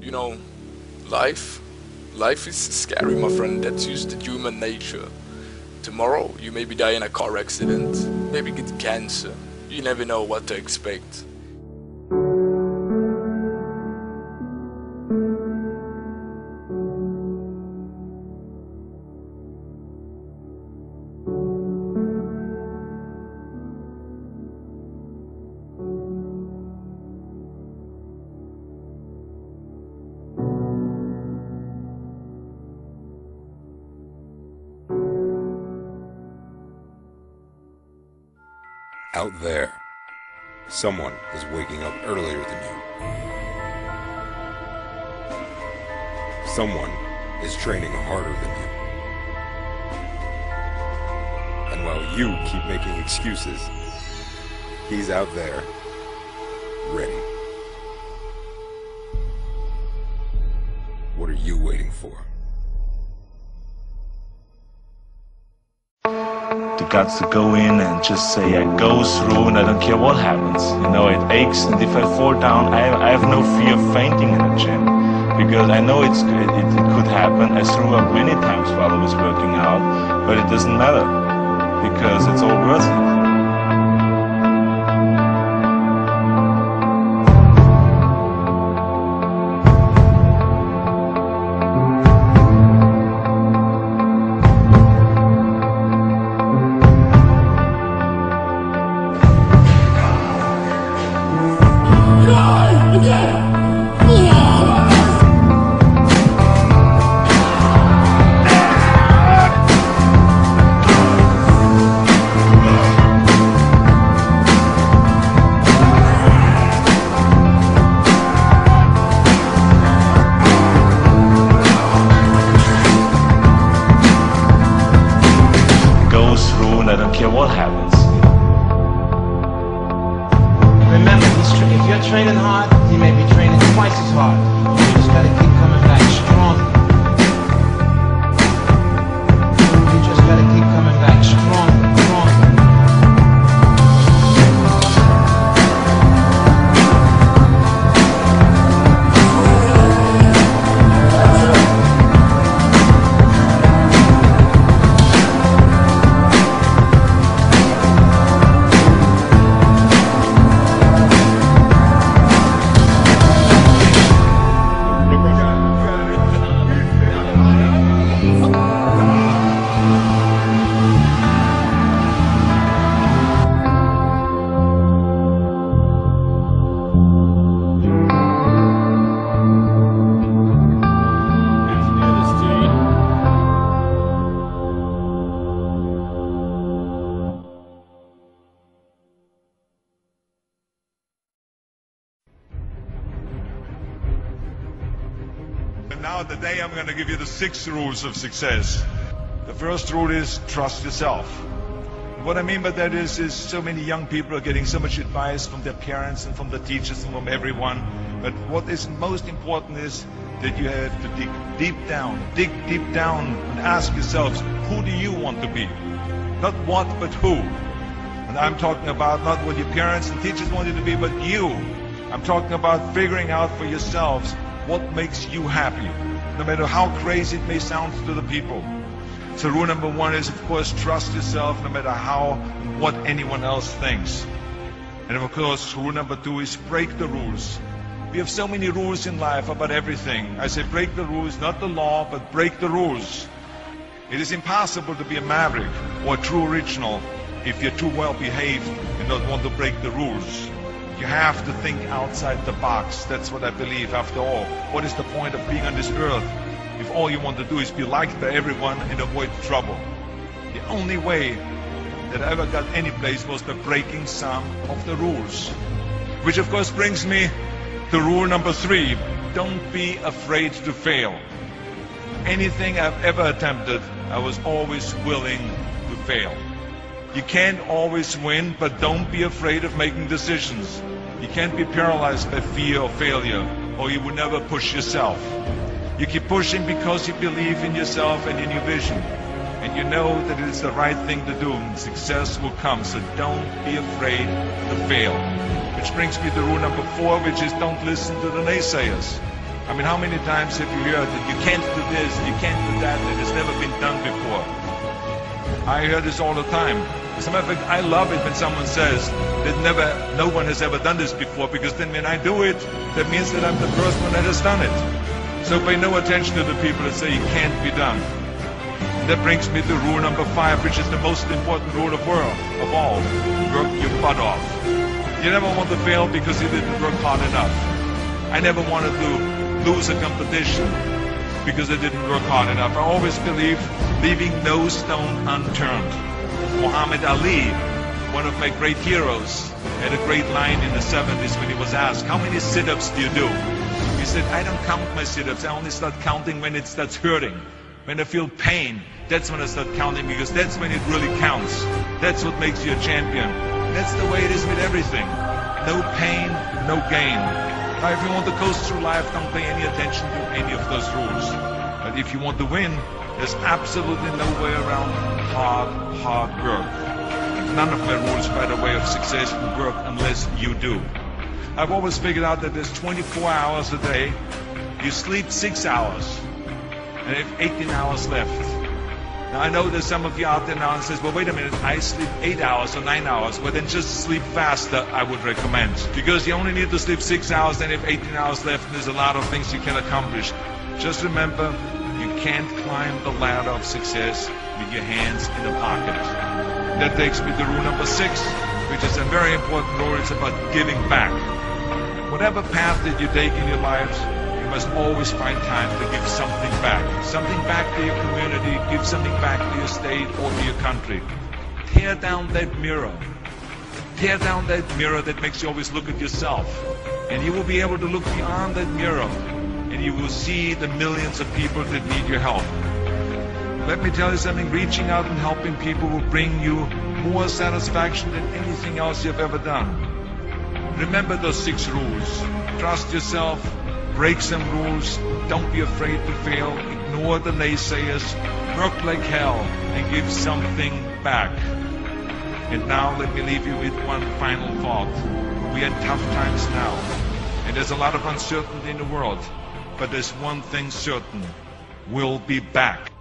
you know, life is scary, my friend. That's just the human nature. Tomorrow you maybe die in a car accident, maybe get cancer. You never know what to expect. Out there, someone is waking up earlier than you. Someone is training harder than you. And while you keep making excuses, he's out there, ready. What are you waiting for? The guts to go in and just say I go through and I don't care what happens. You know, it aches, and if I fall down, I have no fear of fainting in the gym, because I know it could happen. I threw up many times while I was working out, but it doesn't matter because it's all worth it. I don't care what happens. Remember, if you're training hard, he may be training twice as hard. You just gotta keep coming back stronger. You just gotta keep coming back stronger. And now today I'm going to give you the 6 rules of success. The first rule is trust yourself. What I mean by that is so many young people are getting so much advice from their parents and from the teachers and from everyone. But what is most important is that you have to dig deep down and ask yourselves, who do you want to be? Not what, but who. And I'm talking about not what your parents and teachers want you to be, but you. I'm talking about figuring out for yourselves what makes you happy, no matter how crazy it may sound to the people. So rule number 1 is, of course, trust yourself no matter how and what anyone else thinks. And of course, rule number 2 is break the rules. We have so many rules in life about everything. I say break the rules, not the law, but break the rules. It is impossible to be a maverick or a true original if you're too well behaved and not want to break the rules. You have to think outside the box. That's what I believe. After all, what is the point of being on this earth if all you want to do is be liked by everyone and avoid trouble? The only way that I ever got any place was by breaking some of the rules. Which of course brings me to rule number 3. Don't be afraid to fail. Anything I've ever attempted, I was always willing to fail. You can't always win, but don't be afraid of making decisions. You can't be paralyzed by fear or failure, or you will never push yourself. You keep pushing because you believe in yourself and in your vision. And you know that it is the right thing to do, and success will come. So don't be afraid to fail. Which brings me to rule number 4, which is don't listen to the naysayers. I mean, how many times have you heard that you can't do this, you can't do that, and it's never been done before? I hear this all the time. As a matter of fact, I love it when someone says that no one has ever done this before, because then when I do it, that means that I'm the first one that has done it. So pay no attention to the people that say it can't be done. That brings me to rule number 5, which is the most important rule of all. Work your butt off. You never want to fail because you didn't work hard enough. I never wanted to lose a competition because I didn't work hard enough. I always believe leaving no stone unturned. Muhammad Ali, one of my great heroes, had a great line in the 70s when he was asked, how many sit-ups do you do? He said, I don't count my sit-ups. I only start counting when it starts hurting. When I feel pain, that's when I start counting, because that's when it really counts. That's what makes you a champion. That's the way it is with everything. No pain, no gain. Now, if you want to coast through life, don't pay any attention to any of those rules. But if you want to win, there's absolutely no way around hard work. None of my rules, by the way, of success will work unless you do. I've always figured out that there's 24 hours a day. You sleep 6 hours, and you have 18 hours left. Now, I know there's some of you out there now and says, well, wait a minute, I sleep 8 hours or 9 hours. Well, then just sleep faster, I would recommend. Because you only need to sleep 6 hours, then you have 18 hours left, and there's a lot of things you can accomplish. Just remember, you can't climb the ladder of success with your hands in the pocket. That takes me to rule number 6, which is a very important rule. It's about giving back. Whatever path that you take in your lives, you must always find time to give something back. Something back to your community, give something back to your state or to your country. Tear down that mirror. Tear down that mirror that makes you always look at yourself. And you will be able to look beyond that mirror, and you will see the millions of people that need your help. Let me tell you something, reaching out and helping people will bring you more satisfaction than anything else you've ever done. Remember those 6 rules. Trust yourself, break some rules, don't be afraid to fail, ignore the naysayers, work like hell, and give something back. And now let me leave you with one final thought. We are in tough times now, and there's a lot of uncertainty in the world, but there's one thing certain: we'll be back.